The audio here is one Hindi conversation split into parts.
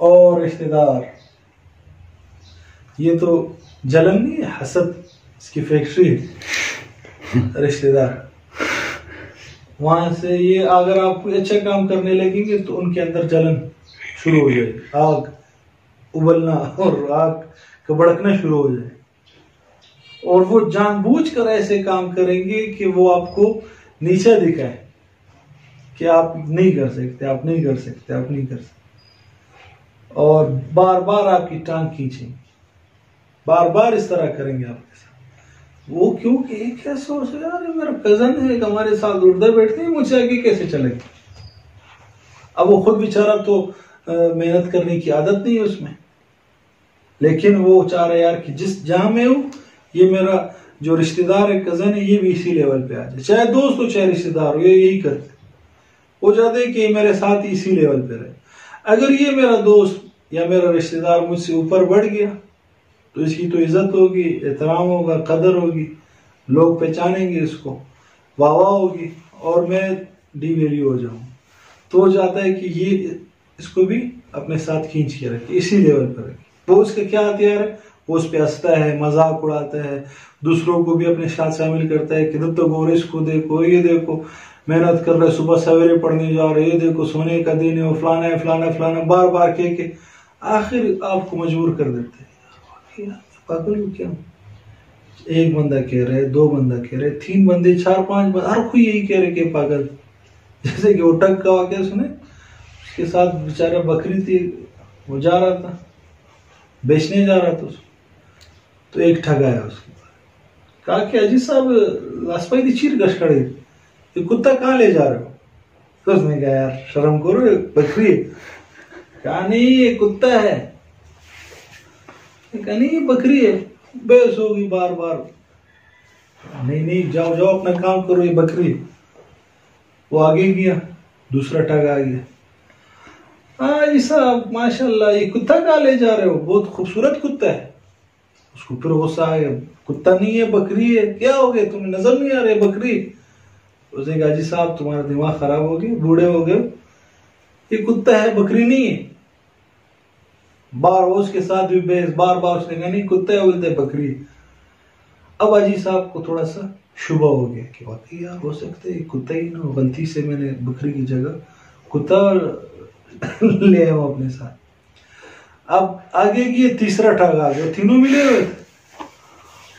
और रिश्तेदार, ये तो जलन नहीं है, हसद, इसकी फैक्ट्री है रिश्तेदार। वहां से ये अगर आप कोई अच्छा काम करने लगेंगे तो उनके अंदर जलन शुरू हो जाएगी, आग उबलना और आग का भड़कना शुरू हो जाए, और वो जानबूझकर ऐसे काम करेंगे कि वो आपको नीचा दिखाए कि आप नहीं कर सकते, आप नहीं कर सकते, आप नहीं कर सकते, और बार बार आपकी टांग खींचेंगे, बार बार इस तरह करेंगे आपके साथ। वो क्योंकि क्या सोच रहे यार, मेरा कजन है, हमारे साथ उधर बैठते हैं, मुझसे आगे कैसे चलेगा। अब वो खुद बेचारा तो मेहनत करने की आदत नहीं है उसमें, लेकिन वो चाह रहा है यार कि जिस जहां मैं हूं, ये मेरा जो रिश्तेदार है, कजन है, ये भी इसी लेवल पे आ जाए, चाहे दोस्त हो चाहे रिश्तेदार हो, ये यही करते, वो चाहते हैं कि मेरे साथ ही इसी लेवल पे रहे। अगर ये मेरा दोस्त या मेरा रिश्तेदार मुझसे ऊपर बढ़ गया तो इसकी तो इज्जत होगी, एहतराम होगा, कदर होगी, लोग पहचानेंगे इसको, वाह वाह होगी, और मैं डिवैल्यू हो जाऊं। तो वो चाहता है कि ये इसको भी अपने साथ खींच के रखे, इसी लेवल पर रखे। वो उसका क्या हथियार है, वो उस पर हंसता है, मजाक उड़ाता है, दूसरों को भी अपने साथ शामिल करता है कि तो गोरेश को देखो, ये देखो मेहनत कर रहे, सुबह सवेरे पढ़ने जा रहे, ये देखो सोने का दिन है, फलाना है, फलाना फलाना, बार बार कह के आखिर आपको मजबूर कर देते हैं। पागल हो क्या? एक बंदा कह रहे, दो बंदा कह रहे, तीन बंदे, चार पांच बंदे, हर कोई यही कह रहे कि पागल। जैसे कि उटक का वाक्य सुने, उसके साथ बेचारा बकरी थी, वो जा रहा था बेचने जा रहा था, तो एक ठग आया उसके पास, कहा कि अजी साहब लासपाई चीर गश खड़े, ये कुत्ता कहाँ ले जा रहे हो? तो उसने कहा यार शर्म करो, बकरी है। कहा नहीं ये कुत्ता है। कहा नहीं ये बकरी है। बहस होगी बार बार, नहीं नहीं जाओ जाओ अपना काम करो, ये बकरी। वो आगे गया, दूसरा ठग आ गया, हाँ जी साहब माशाल्लाह ये कुत्ता कहाँ ले जा रहे हो, बहुत खूबसूरत कुत्ता है। उसको फिर गुस्सा आ गया, कुत्ता नहीं है बकरी है, क्या हो गया तुम्हें नजर नहीं आ रही बकरी? उसने कहा जी साहब तुम्हारा दिमाग खराब हो गया, बूढ़े हो गए, ये कुत्ता है बकरी नहीं है। बार उसके साथ भी बहस, बार बार उसने कहा नहीं कुत्ता है, बोलते बकरी। अब अजी साहब को थोड़ा सा शुबा हो गया कि वाकई यार हो सकता है कुत्ता ही ना, गलती से मैंने बकरी की जगह कुत्ता ले आया अपने साथ। अब आगे की तीसरा ठग आ गया, तीनों मिले हुए थे।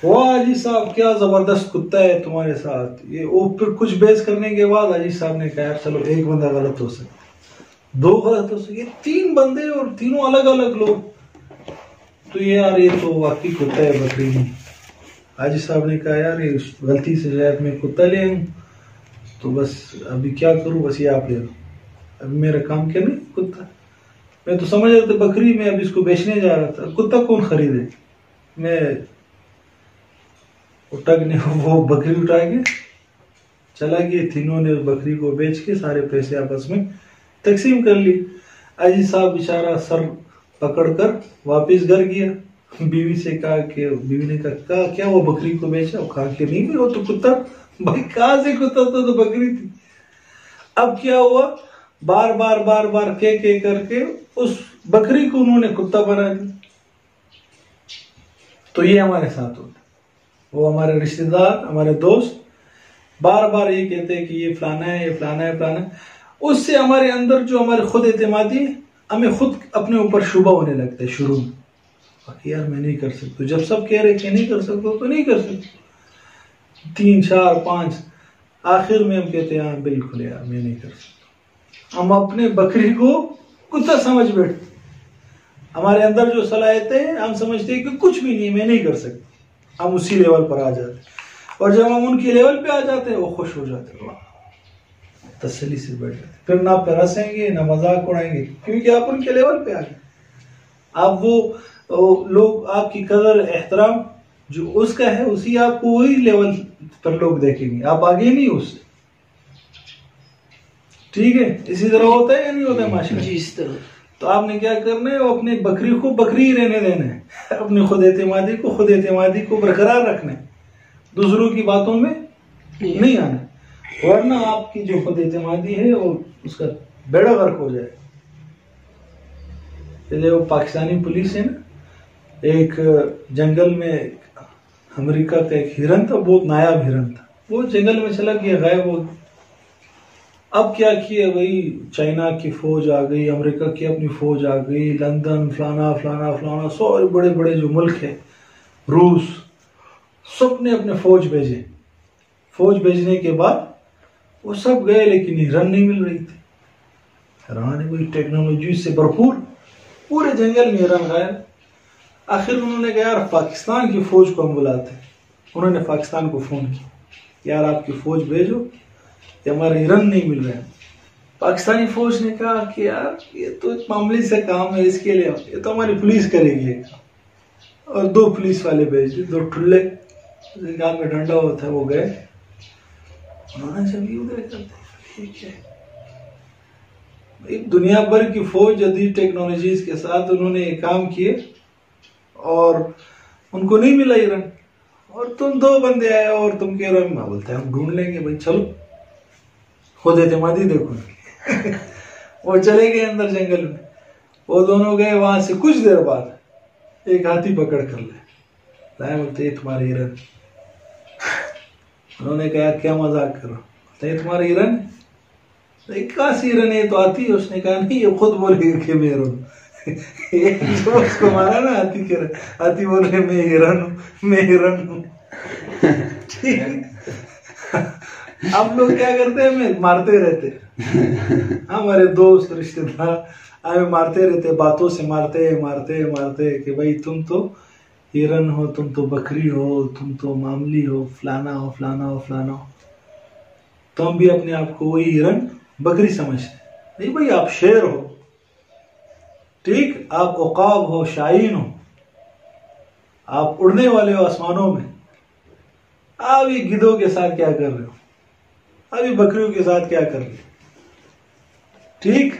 वाह अजी साहब क्या जबरदस्त कुत्ता है तुम्हारे साथ, ये वो फिर कुछ बहस करने के बाद अजी साहब ने कहा चलो एक बंदा गलत हो सकता, दो गलत हो सकते, तीन बंदे और तीनों अलग अलग लोग, तो ये यार ये तो वाकई कुत्ता है बकरी नहीं। हाजी साहब ने कहा यार ये गलती से शायद मैं कुत्ता ले आऊं, तो बस अभी क्या करूं, बस ये आप ले लो, अभी मेरा काम क्या नहीं कुत्ता, मैं तो समझ रहा था बकरी, मैं अभी इसको बेचने जा रहा था, कुत्ता कौन खरीदे। मैं उठने वो बकरी उठा के चला गया, तीनों ने बकरी को बेच के सारे पैसे आपस में तकसीम कर ली। अजी साहब बेचारा सर पकड़कर वापस घर गया, बीवी से कहा कि बीवी ने कहा क्या वो बकरी को बेचा, वो कहा कि नहीं वो तो कुत्ता, भाई कहां से कुत्ता था, तो बकरी थी। अब क्या हुआ, बार बार बार बार के करके उस बकरी को उन्होंने कुत्ता बना दिया। तो ये हमारे साथ होता, वो हमारे रिश्तेदार, हमारे दोस्त बार बार ये कहते हैं कि ये फलाना है, ये फलाना है, फलाना है, उससे हमारे अंदर जो हमारे खुद एतमादी है, हमें खुद अपने ऊपर शुबा होने लगता है शुरू में, बाकी यार मैं नहीं कर सकता, जब सब कह रहे कि नहीं कर सकते तो नहीं कर सकते, 3 4 5 आखिर में हम कहते हैं हाँ बिल्कुल यार मैं नहीं कर सकता। हम अपने बकरी को कुत्ता समझ बैठते, हमारे अंदर जो सलाहियतें हैं हम समझते हैं कि कुछ भी नहीं मैं नहीं कर सकता, हम उसी लेवल पर आ जाते, और जब हम उनकी लेवल पे आ जाते हैं वो खुश हो जाते हैं, तसल्ली से बैठ जाते, फिर ना पे हंसेंगे ना मजाक उड़ाएंगे, क्योंकि आप उनके लेवल पे आ गए। आप वो लोग आपकी कदर एहतराम जो उसका है उसी आपको वही लेवल पर लोग देखेंगे, आप आगे नहीं उससे, ठीक है। इसी तरह होता है या नहीं होता है माशाल्लाह जी, इस तरह। तो आपने क्या करना है, अपनी बकरी को बकरी ही रहने देना है, अपनी खुद एतमादी को बरकरार रखना है, दूसरों की बातों में नहीं आना, वरना आपकी जो खुद एतमादी है वो उसका बेड़ा गर्क हो जाए। जैसे वो पाकिस्तानी पुलिस है ना, एक जंगल में अमेरिका का एक हिरन था, बहुत नायाब हिरन था, वो जंगल में चला गया, गायब हो गया। अब क्या किया भाई, चाइना की फौज आ गई, अमेरिका की अपनी फौज आ गई, लंदन फलाना फलाना फलाना सारे बड़े बड़े जो मुल्क है, रूस, सब ने अपने फौज भेजे। फौज भेजने के बाद वो सब गए, लेकिन हिरन नहीं मिल रही थी। हैरान है भाई, टेक्नोलॉजी से भरपूर, पूरे जंगल में हिरन गायब। आखिर उन्होंने कहा यार पाकिस्तान की फौज को हम बुलाते हैं। उन्होंने पाकिस्तान को फोन किया, यार आपकी फौज भेजो, ये हमारे हिरन नहीं मिल रहे हैं। पाकिस्तानी फौज ने कहा कि यार ये तो एक मामूली से काम है, इसके लिए ये तो हमारी पुलिस करेगी। और 2 पुलिस वाले भेजे, 2 ठुल्ले गाल में डंडा होता है, वो गए। उन्होंने जब ये उधर करते ये क्या है, एक दुनिया भर की फौज जदीद टेक्नोलॉजीज के साथ उन्होंने ये काम किए और उनको नहीं मिला हिरन। और तुम 2 बंदे आए और तुम कह रहे हो, मैं बोलते हैं हम ढूंढ लेंगे भाई, चलो खुद एतमादी देखो। वो चले गए अंदर जंगल में, वो दोनों गए। वहां से कुछ देर बाद एक हाथी पकड़ कर लाए, बोलते ये तुम्हारे हिरन। उन्होंने कहा क्या मजाक करो, बोलते ये तुम्हारे हिरन, कहा सी हिरन है, तो हाथी। उसने कहा नहीं, ये खुद बोले कि मैं हिरन। जो उसको मारा ना हाथी के, हाथी बोल रहे मैं हिरन हूँ, मैं हिरन हूँ। आप लोग क्या करते हैं, हमें मारते रहते, हमारे दोस्त रिश्तेदार हमें मारते रहते, बातों से मारते मारते मारते कि भाई तुम तो हिरन हो, तुम तो बकरी हो, तुम तो मामली हो, फलाना हो फलाना हो फलाना हो। तो हम भी अपने आप को वही हिरन बकरी समझते। नहीं भाई, आप शेर हो, ठीक, आप उकाब हो, शाहीन हो, आप उड़ने वाले हो आसमानों में। आप ये गिद्धों के साथ क्या कर रहे हो, अभी बकरियों के साथ क्या कर रहे हो, ठीक।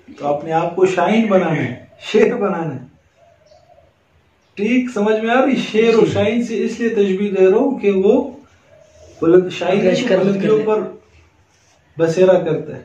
तो अपने आप को शाहीन बनाना है, शेर बनाना है, ठीक। समझ में आ रही, शेर और शाहीन से इसलिए तशबीह दे रहा हूं कि वो शाहीन बुलंदियों पर बसेरा करता है,